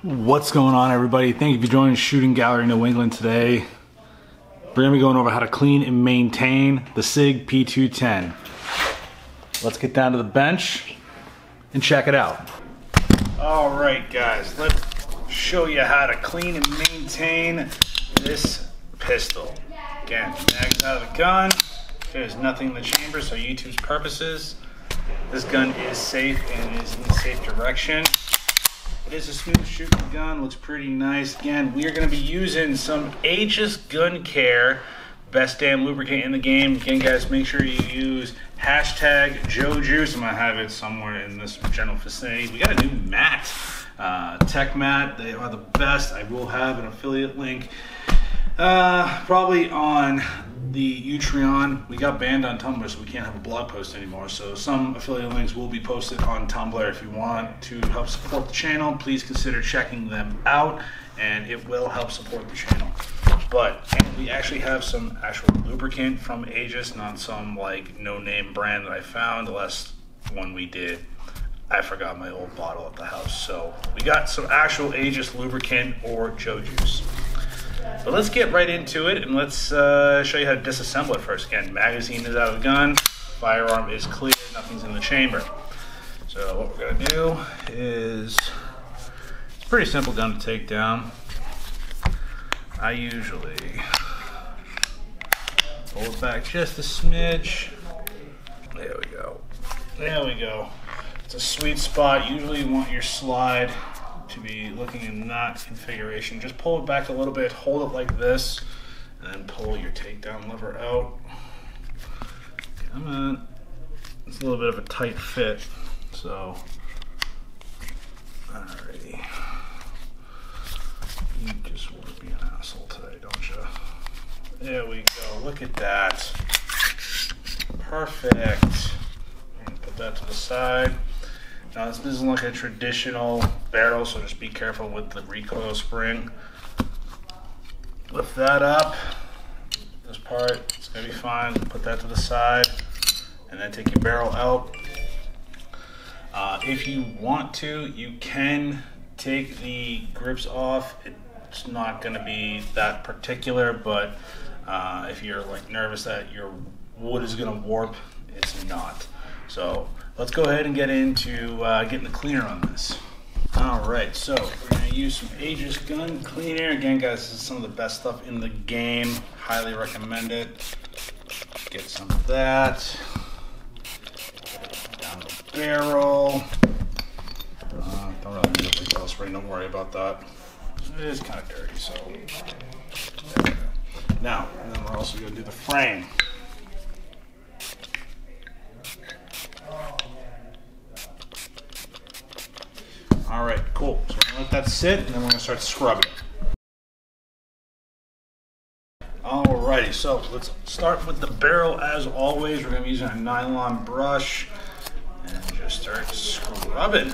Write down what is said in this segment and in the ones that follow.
What's going on, everybody? Thank you for joining Shooting Gallery New England today. We're going to be going over how to clean and maintain the SIG p210. Let's get down to the bench and check it out. All right, guys, let's show you how to clean and maintain this pistol. Again, mag's out of the gun. There's nothing in the chamber, so YouTube's purposes, this gun is safe and is in the safe direction. It is a smooth shooting gun, looks pretty nice. Again, we are going to be using some Aegis Gun Care, best damn lubricant in the game. Again, guys, make sure you use hashtag JoJuice. I'm going to have it somewhere in this general vicinity. We got a new mat, Tech Mat. They are the best. I will have an affiliate link probably on the Utreon. We got banned on Tumblr, so we can't have a blog post anymore. So some affiliate links will be posted on Tumblr. If you want to help support the channel, please consider checking them out, and it will help support the channel. But we actually have some actual lubricant from Aegis, not some like no-name brand that I found. The last one we did, I forgot my old bottle at the house. So we got some actual Aegis lubricant or JoJuice. But let's get right into it, and let's show you how to disassemble it first. Again, magazine is out of the gun, firearm is clear, nothing's in the chamber. So what we're gonna do is, it's a pretty simple gun to take down. I usually pull it back just a smidge. There we go. There we go. It's a sweet spot. Usually you want your slide to be looking in that configuration. Just pull it back a little bit, hold it like this, and then pull your takedown lever out. Come on. It's a little bit of a tight fit, so alrighty. You just want to be an asshole today, don't you? There we go. Look at that. Perfect. Put that to the side. Now this isn't like a traditional barrel, so just be careful with the recoil spring. Lift that up. This part, it's gonna be fine. Put that to the side, and then take your barrel out. If you want to, you can take the grips off. It's not gonna be that particular, but if you're like nervous that your wood is gonna warp, it's not. So let's go ahead and get into getting the cleaner on this. All right, so we're gonna use some Aegis Gun Clean Air. Again, guys, this is some of the best stuff in the game. Highly recommend it. Get some of that. Down the barrel. Don't really need a recoil spray, don't worry about that. It is kind of dirty, so there we go. Now, and then we're also gonna do the frame. All right, cool. So we're gonna let that sit, and then we're gonna start scrubbing. Alrighty, so let's start with the barrel as always. We're gonna be using a nylon brush and just start scrubbing.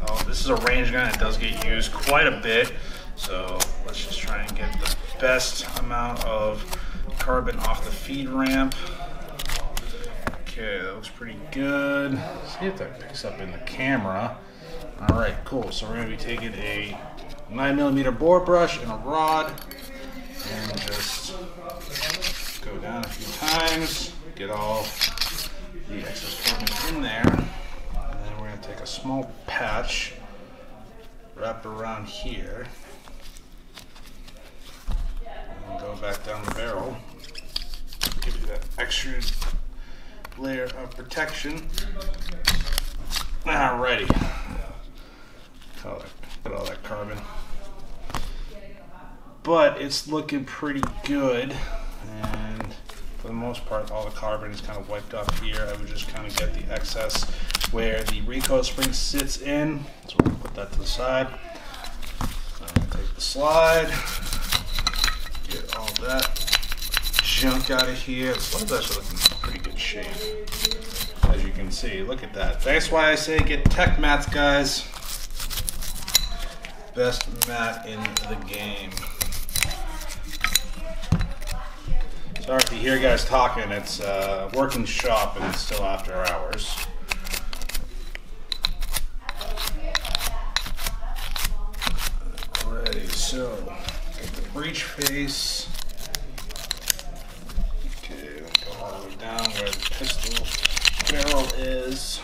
Oh, this is a range gun. It does get used quite a bit, so let's just try and get the best amount of carbon off the feed ramp. Okay, that looks pretty good. Let's see if that picks up in the camera. All right, cool. So we're gonna be taking a 9mm bore brush and a rod, and just go down a few times, get all the excess carbon in there, and then we're gonna take a small patch, wrap it around here, and go back down the barrel, give you that extra layer of protection. Alrighty. Look at all that carbon. But it's looking pretty good, and for the most part all the carbon is kind of wiped off here. I would just kind of get the excess where the recoil spring sits in, so we'll put that to the side. I'm going to take the slide, get all that junk out of here. The slide's actually looking in pretty good shape, as you can see. Look at that. That's why I say get tech mats, guys. Best mat in the game. Sorry if you hear guys talking, it's working shop and it's still after hours. so get the breech face. Okay, go all the way down where the pistol barrel is.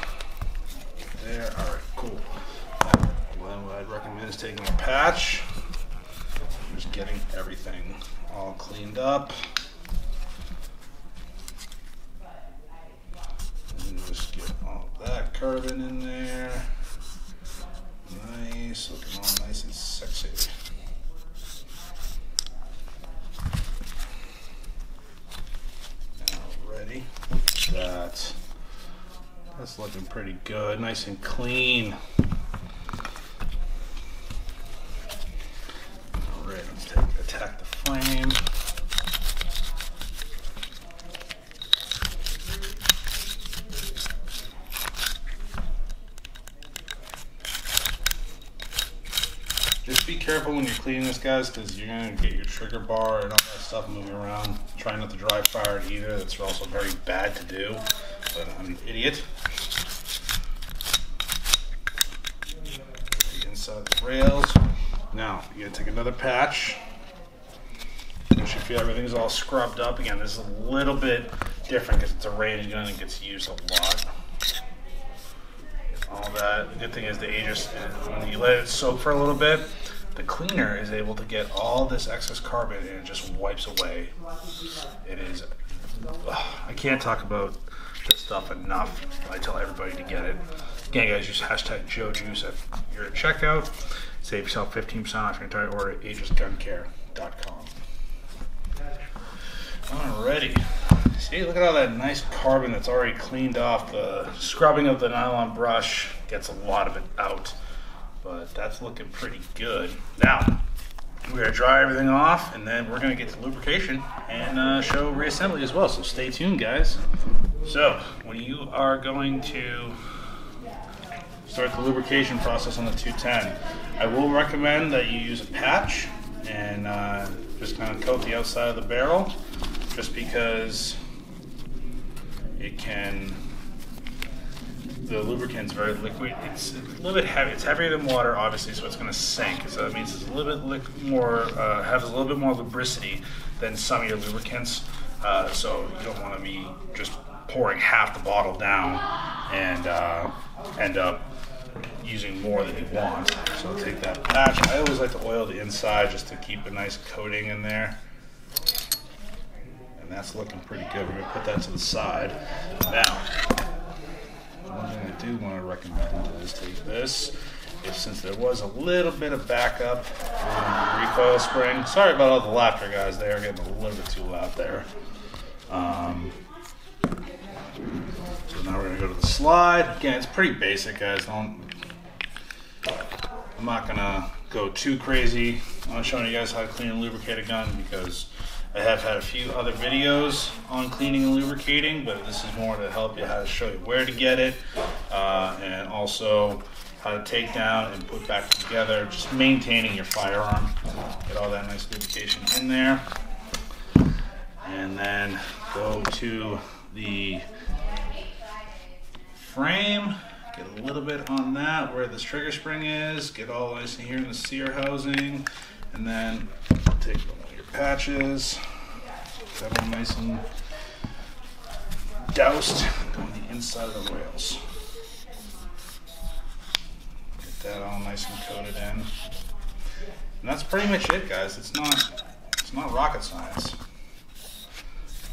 There, alright, cool. Well, what I'd recommend is taking a patch, just getting everything all cleaned up. And just get all that carbon in there. Nice, looking all nice and sexy. Alrighty, look at that. That's looking pretty good, nice and clean. Alright, let's attack the flame. Just be careful when you're cleaning this, guys, because you're going to get your trigger bar and all that stuff moving around. Try not to dry fire it either. That's also very bad to do, but I'm an idiot. The inside of the rails. Now, you're going to take another patch. You should feel everything's all scrubbed up. Again, this is a little bit different because it's a rated gun and it gets used a lot. All that. The good thing is the Aegis, when you let it soak for a little bit, the cleaner is able to get all this excess carbon and it just wipes away. It is, I can't talk about this stuff enough. I tell everybody to get it. Again, guys, use hashtag JoeJuice at your checkout. Save yourself 15% off your entire order at aegisguncare.com. Alrighty. See, look at all that nice carbon that's already cleaned off. The scrubbing of the nylon brush gets a lot of it out, but that's looking pretty good. Now, we're going to dry everything off, and then we're going to get to lubrication and show reassembly as well, so stay tuned, guys. So, when you are going to start the lubrication process on the 210, I will recommend that you use a patch and just kind of coat the outside of the barrel, just because it can, the lubricant's very liquid. It's a little bit heavy. It's heavier than water, obviously, so it's going to sink. So that means it's a little bit more, has a little bit more lubricity than some of your lubricants. So you don't want to be just pouring half the bottle down and end up using more than you want. So take that patch. I always like to oil the inside just to keep a nice coating in there. And that's looking pretty good. We're going to put that to the side. Now, one thing I do want to recommend is take this. Since there was a little bit of backup on the recoil spring. Sorry about all the laughter, guys. They are getting a little bit too loud there. So now we're going to go to the slide. Again, it's pretty basic, guys. I'm not going to go too crazy on showing you guys how to clean and lubricate a gun, because I have had a few other videos on cleaning and lubricating, but this is more to help you how to show you where to get it, and also how to take down and put back together, just maintaining your firearm. Get all that nice lubrication in there. And then go to the frame, get a little bit on that where this trigger spring is, get all nice in here in the sear housing, and then take your patches, get them nice and doused on the inside of the rails. Get that all nice and coated in. And that's pretty much it, guys. It's not rocket science.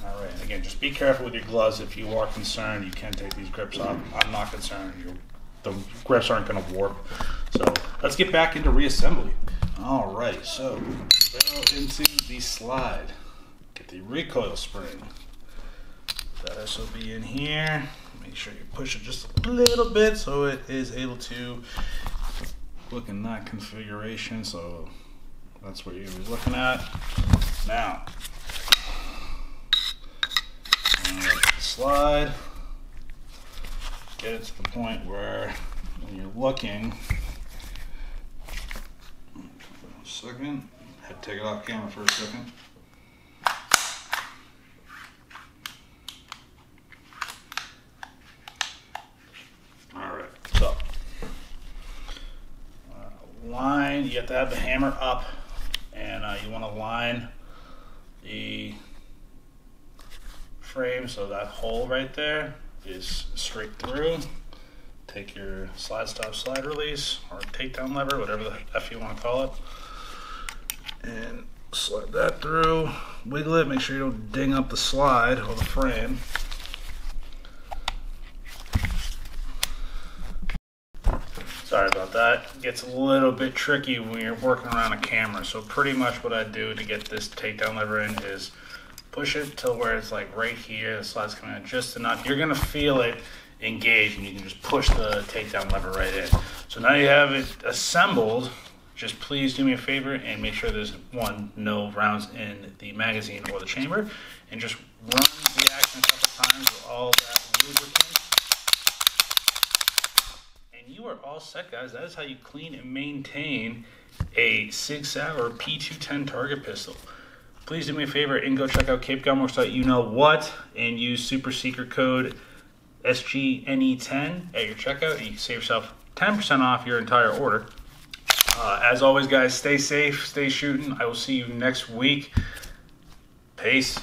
Alright, again, just be careful with your gloves. If you are concerned, you can take these grips off. I'm not concerned. The grips aren't going to warp. So let's get back into reassembly. Alright, so go into the slide. Get the recoil spring. That SOB in here. Make sure you push it just a little bit so it is able to look in that configuration. So that's what you're going to be looking at. Now, slide, get it to the point where when you're looking, a second, had to take it off camera for a second. Alright, so line, you have to have the hammer up and you want to line the frame so that hole right there is straight through. Take your slide stop slide release or takedown lever, whatever the F you want to call it, and slide that through, wiggle it, make sure you don't ding up the slide or the frame. Sorry about that. It gets a little bit tricky when you're working around a camera. So pretty much what I do to get this takedown lever in is push it till where it's like right here. The slide's coming in just enough. You're gonna feel it engage and you can just push the takedown lever right in. So now you have it assembled. Just please do me a favor and make sure there's no rounds in the magazine or the chamber, and just run the action a couple times with all that lubricant. And you are all set, guys. That is how you clean and maintain a Sig Sauer P210 target pistol. Please do me a favor and go check out capegunworks.you-know-what and use super secret code SGNE10 at your checkout, and you can save yourself 10% off your entire order. As always, guys, stay safe, stay shooting. I will see you next week. Peace.